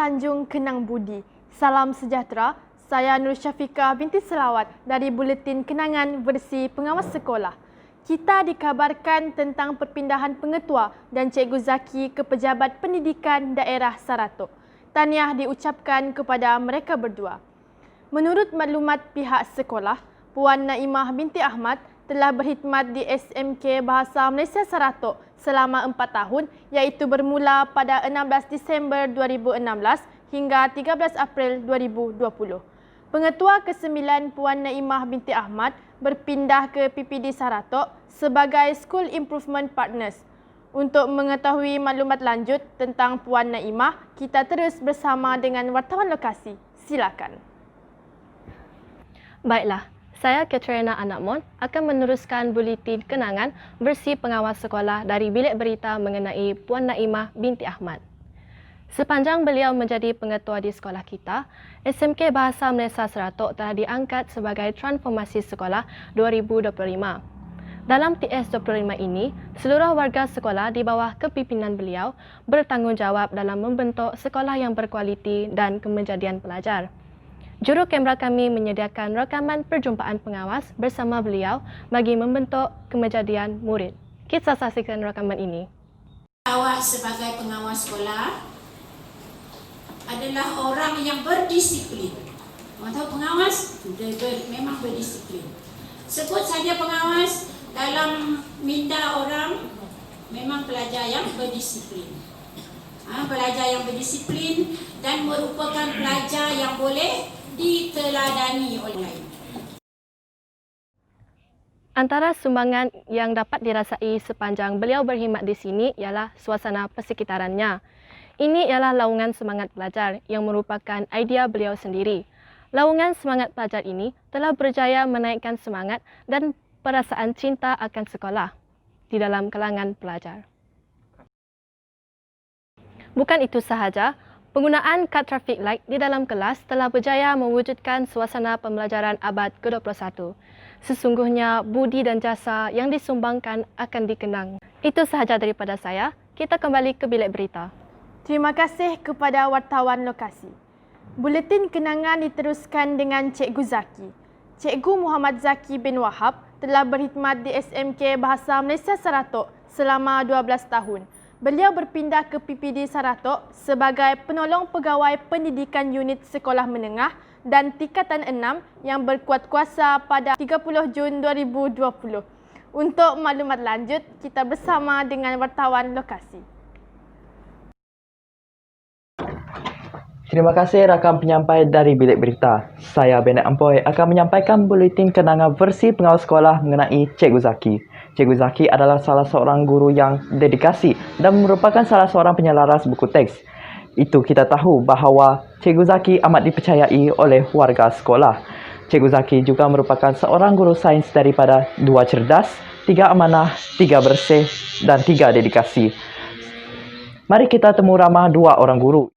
sanjung kenang budi. Salam sejahtera. Saya Nur Syafiqah binti Selawat dari Buletin Kenangan versi Pengawas Sekolah. Kita dikabarkan tentang perpindahan pengetua dan Cikgu Zaki ke Pejabat Pendidikan Daerah Saratok. Tahniah diucapkan kepada mereka berdua. Menurut maklumat pihak sekolah, Puan Naimah binti Ahmad telah berkhidmat di SMK Bahasa Malaysia Saratok selama 4 tahun iaitu bermula pada 16 Disember 2016 hingga 13 April 2020. Pengetua ke-9 Puan Naimah binti Ahmad berpindah ke PPD Saratok sebagai School Improvement Partners. Untuk mengetahui maklumat lanjut tentang Puan Naimah, kita terus bersama dengan wartawan lokasi. Silakan. Baiklah, saya Katrina Anakmon akan meneruskan buletin kenangan versi pengawas sekolah dari bilik berita mengenai Puan Naimah binti Ahmad. Sepanjang beliau menjadi pengetua di sekolah kita, SMK Bahasa Malaysia Saratok telah diangkat sebagai Transformasi Sekolah 2025. Dalam TS25 ini, seluruh warga sekolah di bawah kepimpinan beliau bertanggungjawab dalam membentuk sekolah yang berkualiti dan kemenjadian pelajar. Juru kamera kami menyediakan rakaman perjumpaan pengawas bersama beliau bagi membentuk kemenjadian murid. Kita saksikan rakaman ini. Awak sebagai pengawas sekolah adalah orang yang berdisiplin. Orang tahu pengawas? Memang berdisiplin. Sebut saja pengawas dalam minda orang, memang pelajar yang berdisiplin. Pelajar yang berdisiplin dan merupakan pelajar yang boleh diteladani oleh lain. Antara sumbangan yang dapat dirasai sepanjang beliau berkhidmat di sini ialah suasana persekitarannya. Ini ialah laungan semangat pelajar yang merupakan idea beliau sendiri. Laungan semangat pelajar ini telah berjaya menaikkan semangat dan perasaan cinta akan sekolah di dalam kalangan pelajar. Bukan itu sahaja, penggunaan kad traffic light di dalam kelas telah berjaya mewujudkan suasana pembelajaran abad ke-21. Sesungguhnya budi dan jasa yang disumbangkan akan dikenang. Itu sahaja daripada saya. Kita kembali ke bilik berita. Terima kasih kepada wartawan lokasi. Buletin kenangan diteruskan dengan Cikgu Zaki. Cikgu Muhammad Zaki bin Wahab telah berkhidmat di SMK Bahasa Malaysia Saratok selama 12 tahun. Beliau berpindah ke PPD Saratok sebagai penolong pegawai pendidikan unit sekolah menengah dan tingkatan 6 yang berkuat kuasa pada 30 Jun 2020. Untuk maklumat lanjut, kita bersama dengan wartawan lokasi. Terima kasih rakam penyampai dari bilik berita. Saya Benet Ampoy akan menyampaikan buletin kenangan versi pengawas sekolah mengenai Cikgu Zaki. Cikgu Zaki adalah salah seorang guru yang dedikasi dan merupakan salah seorang penyelaras buku teks. Itu kita tahu bahawa Cikgu Zaki amat dipercayai oleh warga sekolah. Cikgu Zaki juga merupakan seorang guru sains daripada 2 cerdas, 3 amanah, 3 bersih dan 3 dedikasi. Mari kita temu ramah 2 orang guru.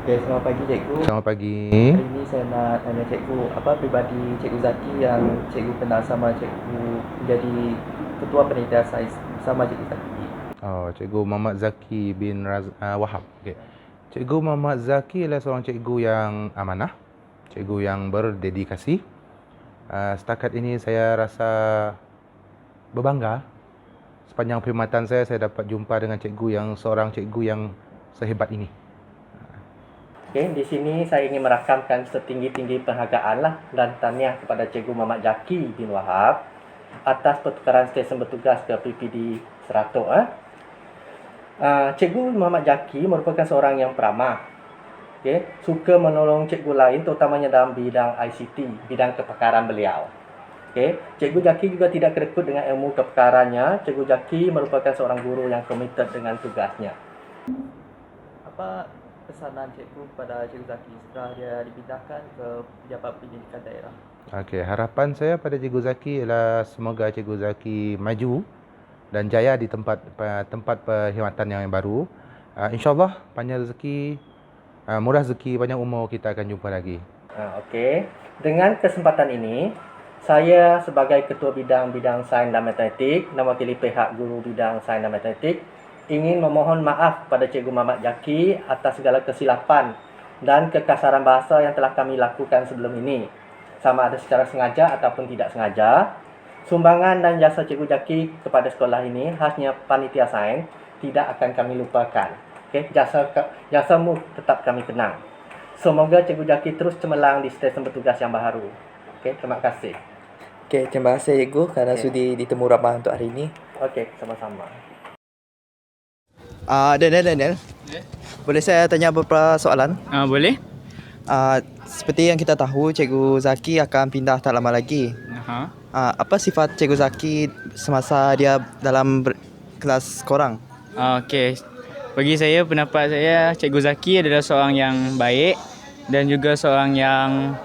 Okay, selamat pagi Cikgu. Selamat pagi. Hari ini saya nak tanya Cikgu, apa pribadi Cikgu Zaki yang Cikgu kenal sama Cikgu menjadi Ketua Penelitian Sains bersama Cikgu Zaki? Oh, Cikgu Muhammad Zaki bin Wahab. Okay. Cikgu Muhammad Zaki adalah seorang cikgu yang amanah, cikgu yang berdedikasi. Setakat ini saya rasa berbangga. Sepanjang perkhidmatan saya dapat jumpa dengan seorang cikgu yang sehebat ini. Okay, di sini saya ingin merakamkan setinggi-tinggi penghargaan dan tahniah kepada Cikgu Muhammad Zaki bin Wahab atas pertukaran stesen bertugas ke PPD Saratok. Cikgu Muhammad Zaki merupakan seorang yang peramah. Okay, suka menolong cikgu lain terutamanya dalam bidang ICT, bidang kepakaran beliau. Okay, Cikgu Zaki juga tidak kerekut dengan ilmu kepakarannya. Cikgu Zaki merupakan seorang guru yang komited dengan tugasnya. Apa pesanan Cikgu kepada Cikgu Zaki setelah dia dipindahkan ke Pejabat Pendidikan Daerah? Okey, harapan saya pada Cikgu Zaki ialah semoga Cikgu Zaki maju dan jaya di tempat perkhidmatan yang baru. InsyaAllah panjang rezeki, murah rezeki, panjang umur, kita akan jumpa lagi. Okey, dengan kesempatan ini, saya sebagai Ketua Bidang Sains dan Matematik dan mewakili pihak guru bidang Sains dan Matematik ingin memohon maaf kepada Cikgu Muhammad Zaki atas segala kesilapan dan kekasaran bahasa yang telah kami lakukan sebelum ini, sama ada secara sengaja ataupun tidak sengaja. Sumbangan dan jasa Cikgu Zaki kepada sekolah ini khasnya panitia sains tidak akan kami lupakan. Okey, jasamu tetap kami kenang. Semoga Cikgu Zaki terus cemerlang di stesen bertugas yang baru. Okey, terima kasih. Okey, terima kasih Cikgu kerana Okey. sudi ditemu ramah untuk hari ini. Okey, sama-sama. Daniel. Boleh saya tanya beberapa soalan? Boleh? Seperti yang kita tahu, Cikgu Zaki akan pindah tak lama lagi. Apa sifat Cikgu Zaki semasa dia dalam kelas korang? Okey. Bagi saya, pendapat saya, Cikgu Zaki adalah seorang yang baik dan juga seorang yang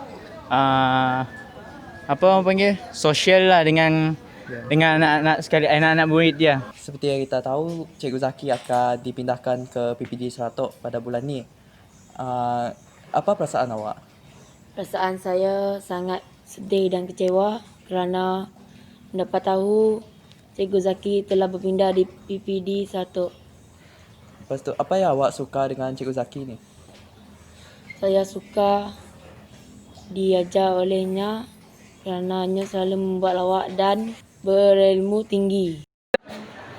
apa orang panggil? Sosial lah dengan anak-anak sekali, anak-anak murid dia. Seperti yang kita tahu, Cikgu Zaki akan dipindahkan ke PPD Seratok pada bulan ni. Apa perasaan awak? Perasaan saya sangat sedih dan kecewa kerana mendapat tahu Cikgu Zaki telah berpindah di PPD Seratok. Lepas tu, apa yang awak suka dengan Cikgu Zaki ni? Saya suka diajar olehnya kerananya selalu membuat lawak dan berilmu tinggi.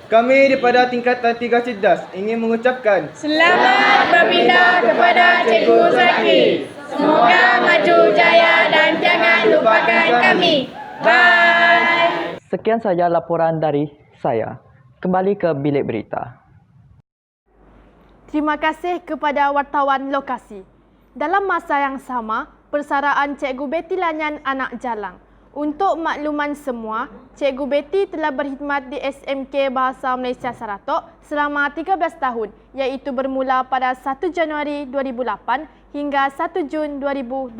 Kami daripada tingkatan 3 cerdas ingin mengucapkan Selamat berpindah kepada Cikgu Zaki. Semoga maju jaya dan jangan lupakan kami. Bye. Sekian saja laporan dari saya. Kembali ke bilik berita. Terima kasih kepada wartawan lokasi. Dalam masa yang sama, persaraan Cikgu Betty Lanyan Anak Jalang. Untuk makluman semua, Cikgu Betty telah berkhidmat di SMK Bahasa Malaysia Seratok selama 13 tahun, iaitu bermula pada 1 Januari 2008 hingga 1 Jun 2020.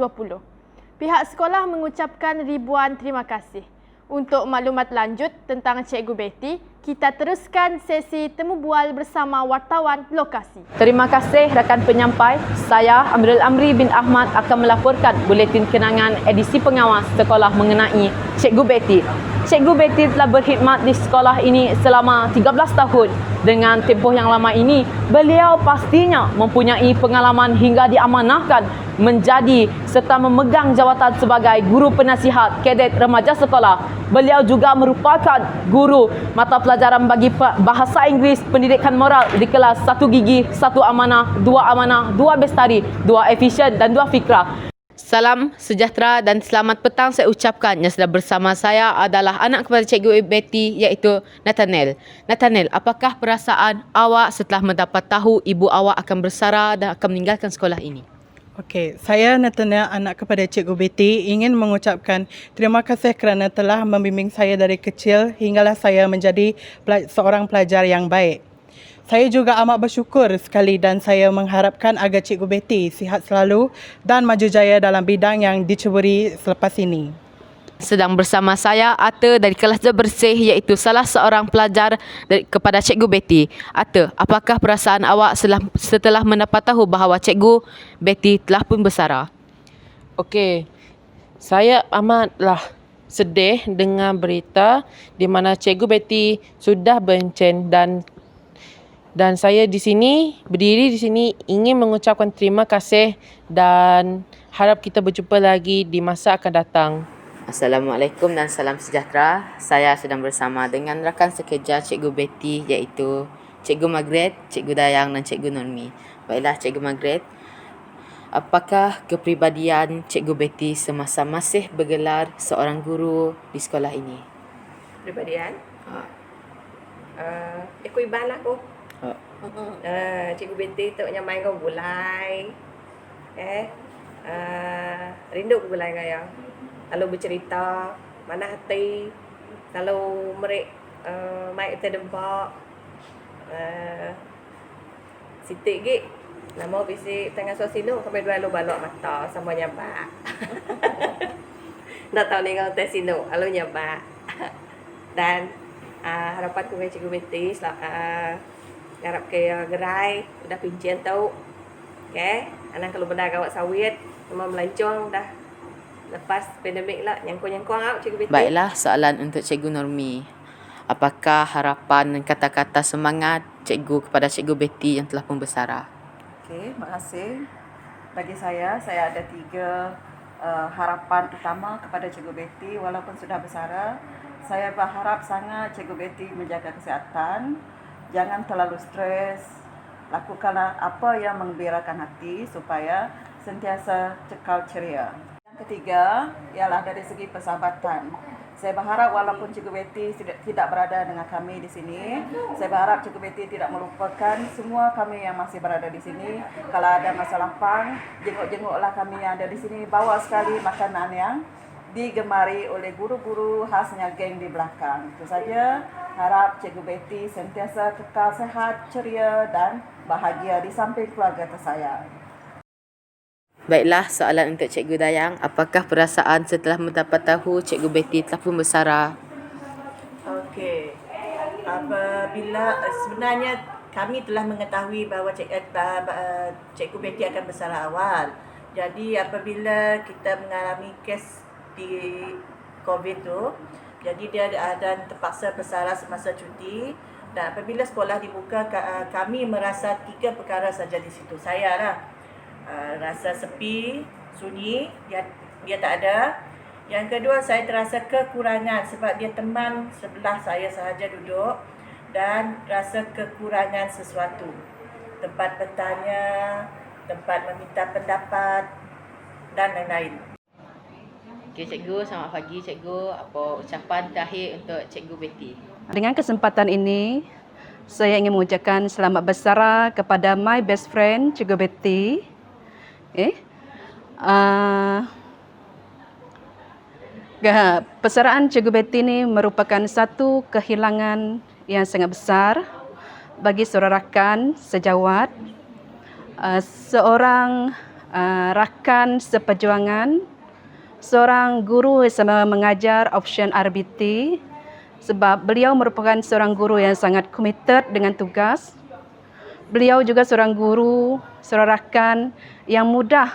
Pihak sekolah mengucapkan ribuan terima kasih. Untuk maklumat lanjut tentang Cikgu Betty, kita teruskan sesi temu bual bersama wartawan lokasi. Terima kasih rakan penyampai. Saya Amrul Amri bin Ahmad akan melaporkan buletin kenangan edisi pengawas sekolah mengenai Cikgu Betty. Cikgu Betty telah berkhidmat di sekolah ini selama 13 tahun. Dengan tempoh yang lama ini, beliau pastinya mempunyai pengalaman hingga diamanahkan menjadi serta memegang jawatan sebagai guru penasihat kadet remaja sekolah. Beliau juga merupakan guru mata pelajaran bagi bahasa Inggeris pendidikan moral di kelas 1 gigi, 1 amanah, 2 bestari, 2 efisien dan 2 fikrah. Salam sejahtera dan selamat petang saya ucapkan. Yang sedang bersama saya adalah anak kepada Cikgu Betty iaitu Nathaniel. Nathaniel, apakah perasaan awak setelah mendapat tahu ibu awak akan bersara dan akan meninggalkan sekolah ini? Okey, saya Nathaniel, anak kepada Cikgu Betty, ingin mengucapkan terima kasih kerana telah membimbing saya dari kecil hinggalah saya menjadi seorang pelajar yang baik. Saya juga amat bersyukur sekali dan saya mengharapkan agar Cikgu Betty sihat selalu dan maju jaya dalam bidang yang diceburi selepas ini. Sedang bersama saya Ata dari kelas bersih iaitu salah seorang pelajar kepada Cikgu Betty. Ata, apakah perasaan awak setelah mendapat tahu bahawa Cikgu Betty telah pun bersara? Okey, saya amatlah sedih dengan berita di mana Cikgu Betty sudah bencen dan saya berdiri di sini ingin mengucapkan terima kasih dan harap kita berjumpa lagi di masa akan datang. Assalamualaikum dan salam sejahtera. Saya sedang bersama dengan rakan sekerja Cikgu Betty iaitu Cikgu Margaret, Cikgu Dayang dan Cikgu Normi. Baiklah Cikgu Margaret, apakah kepribadian Cikgu Betty semasa masih bergelar seorang guru di sekolah ini? Kepribadian? Aku iban aku. Cikgu Betty tu yang main kau gulai. Rindu gulai kaya. Lalu bercerita mana hati. Lalu mereka main terdempak. Sitik gig. Nama bisi tengah suasino kami dua lalu balok mata sama nyabak. Nak tahu ni kau tes sino, lalu nyabak. Dan harapan ku dengan Cikgu Betty harap ke gerai udah pincian tau. Okay, anak kalau benda gawat sawit memang melancong dah lepas pandemik lah nyangkut-nyangkut Cikgu Betty. Baiklah, soalan untuk Cikgu Normi. apakah harapan dan kata-kata semangat cikgu kepada Cikgu Betty yang telah membesara? Okey, terima kasih. Bagi saya ada 3 harapan utama kepada Cikgu Betty walaupun sudah bersara. Saya berharap sangat Cikgu Betty menjaga kesihatan, jangan terlalu stres, lakukanlah apa yang menggembirakan hati supaya sentiasa cekal ceria. Yang ketiga ialah dari segi persahabatan. Saya berharap walaupun Cikgu Betty tidak berada dengan kami di sini, saya berharap Cikgu Betty tidak melupakan semua kami yang masih berada di sini. Kalau ada masalah pang, jenguk-jenguklah kami yang ada di sini. Bawa sekali makanan yang digemari oleh guru-guru khasnya geng di belakang. Itu saja. Harap Cikgu Betty sentiasa kekal sehat, ceria dan bahagia di samping keluarga tersayang. Baiklah, soalan untuk Cikgu Dayang. Apakah perasaan setelah mendapat tahu Cikgu Betty telah membesara? Okey. Apabila sebenarnya kami telah mengetahui bahawa Cikgu Betty akan bersara awal. Jadi apabila kita mengalami kes di COVID tu, jadi dia ada terpaksa bersara semasa cuti, dan apabila sekolah dibuka kami merasa 3 perkara saja di situ. Saya lah rasa sepi, sunyi, dia tak ada. Yang kedua, saya terasa kekurangan sebab dia teman sebelah saya sahaja duduk, dan rasa kekurangan sesuatu. Tempat bertanya, tempat meminta pendapat dan lain-lain. Okey, Cikgu, selamat pagi Cikgu. Apa ucapan terakhir untuk Cikgu Betty? Dengan kesempatan ini, saya ingin mengucapkan selamat bersara kepada my best friend Cikgu Betty. Persaraan Cikgu Betty ini merupakan satu kehilangan yang sangat besar bagi seorang rakan sejawat, seorang rakan seperjuangan, seorang guru sama mengajar option RBT, sebab beliau merupakan seorang guru yang sangat committed dengan tugas. Beliau juga seorang guru, seorang rakan yang mudah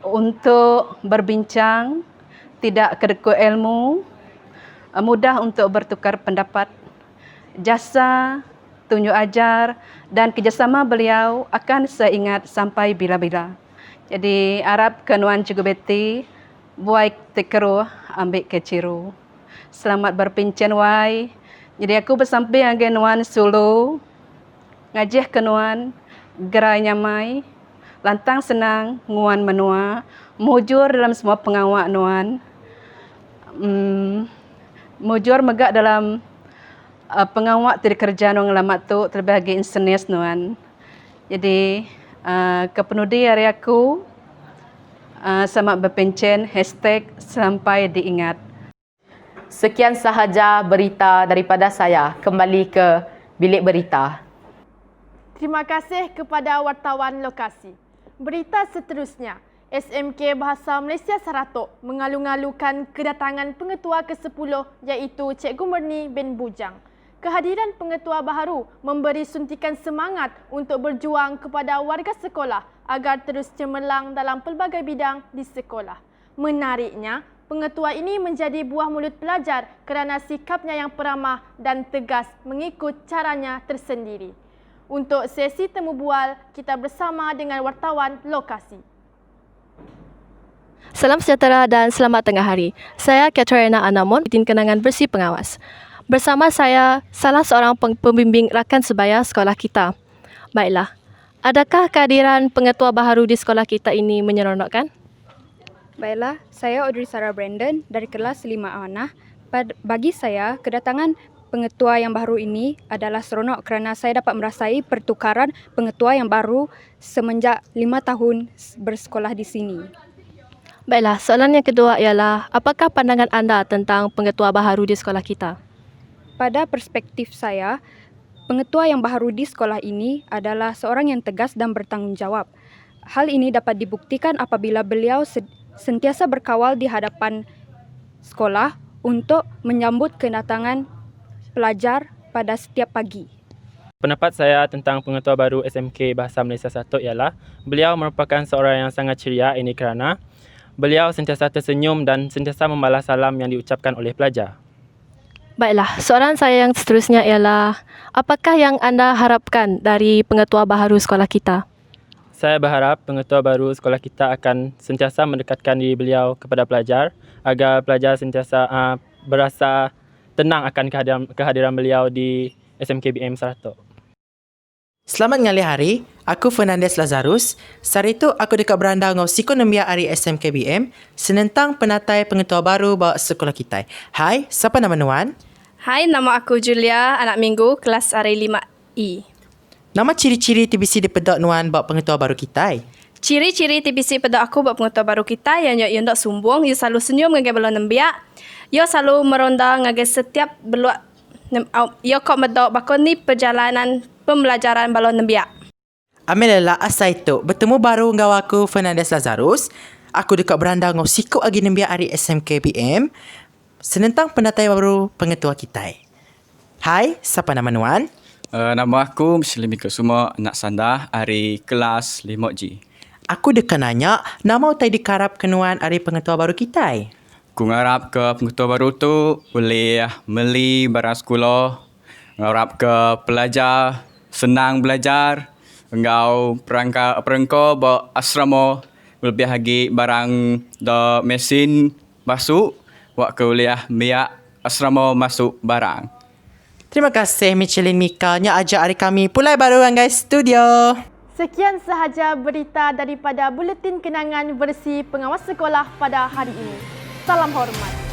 untuk berbincang, tidak kedekut ilmu, mudah untuk bertukar pendapat. Jasa, tunjuk ajar dan kerjasama beliau akan saya ingat sampai bila-bila. Jadi harap kenuan Cikgu Betty buat tekeru ambil keciru. Selamat berpincin wai. Jadi aku bersamping dengan nuan Sulu. Ngajih kenuan gerai nyamai. Lantang senang nguan menua. Mujur dalam semua pengawak nuan. Mujur megak dalam pengawak tidak kerja nuan ngelamat tu terbagi insenis nuan. Jadi kepenudi hari aku selamat berpencen #sampai diingat. Sekian sahaja berita daripada saya. Kembali ke bilik berita. Terima kasih kepada wartawan lokasi. Berita seterusnya, SMK Bahasa Malaysia Saratok mengalu-alukan kedatangan pengetua ke-10 iaitu Cikgu Murni bin Bujang. Kehadiran pengetua baharu memberi suntikan semangat untuk berjuang kepada warga sekolah agar terus cemerlang dalam pelbagai bidang di sekolah. Menariknya, pengetua ini menjadi buah mulut pelajar kerana sikapnya yang peramah dan tegas mengikut caranya tersendiri. Untuk sesi temu bual, kita bersama dengan wartawan lokasi. Salam sejahtera dan selamat tengah hari. Saya Katrina Anamon, Buletin Kenangan Bersih Pengawas. Bersama saya, salah seorang pembimbing rakan sebaya sekolah kita. Baiklah, adakah kehadiran pengetua baharu di sekolah kita ini menyeronokkan? Baiklah, saya Audrey Sarah Brandon dari kelas 5 Amanah. Bagi saya, kedatangan pengetua yang baru ini adalah seronok kerana saya dapat merasai pertukaran pengetua yang baru semenjak 5 tahun bersekolah di sini. Baiklah, soalan yang kedua ialah, apakah pandangan anda tentang pengetua baharu di sekolah kita? Pada perspektif saya, pengetua yang baharu di sekolah ini adalah seorang yang tegas dan bertanggungjawab. Hal ini dapat dibuktikan apabila beliau sentiasa berkawal di hadapan sekolah untuk menyambut kedatangan pelajar pada setiap pagi. Pendapat saya tentang pengetua baru SMK Bahasa Malaysia Saratok ialah beliau merupakan seorang yang sangat ceria, ini kerana beliau sentiasa tersenyum dan sentiasa membalas salam yang diucapkan oleh pelajar. Baiklah, soalan saya yang seterusnya ialah, apakah yang anda harapkan dari pengetua baharu sekolah kita? Saya berharap pengetua baru sekolah kita akan sentiasa mendekatkan diri beliau kepada pelajar agar pelajar sentiasa berasa tenang akan kehadiran beliau di SMKBM Saratok. Selamat ngali hari, aku Fernandez Lazarus. Sehari itu aku dekat beranda ngau siko nembia hari SMKBM senentang penatai pengetua baru bawa sekolah kita. Hai, siapa nama Nuan? Hai, nama aku Julia, anak minggu, kelas hari 5E. Nama ciri-ciri TBC di pedok Nuan bawa pengetua baru kita? Ciri-ciri TBC pada aku buat pengetua baru kita yang ia ndak sumbung, ia selalu senyum ngagai belon nembiak. Ia selalu meronda ngagai setiap beluak. Ia kok medok bakon ni perjalanan pembelajaran balon nembiak. Amelela asai tu bertemu baru ngau aku Fernandez Lazarus. Aku dekat beranda ngau siko agi nembia hari SMKBM senentang penatai baru pengetua kita. Hai, siapa nama Nuan? Nama aku Muslim Ikut Semua, anak sandah hari kelas 5G. Aku dekat nanya, nama utai dikarap kenuan hari pengetua baru kita. Aku ngarap ke pengetua baru tu boleh beli barang sekolah, ngarap ke pelajar senang belajar, engkau perangkau bawa asrama lebih lagi barang da mesin masuk, buat kuliah biak asrama masuk barang. Terima kasih Michelin Mika yang ajak hari kami pulai baru guys studio. Sekian sahaja berita daripada Buletin Kenangan versi Pengawas Sekolah pada hari ini. Salam hormat.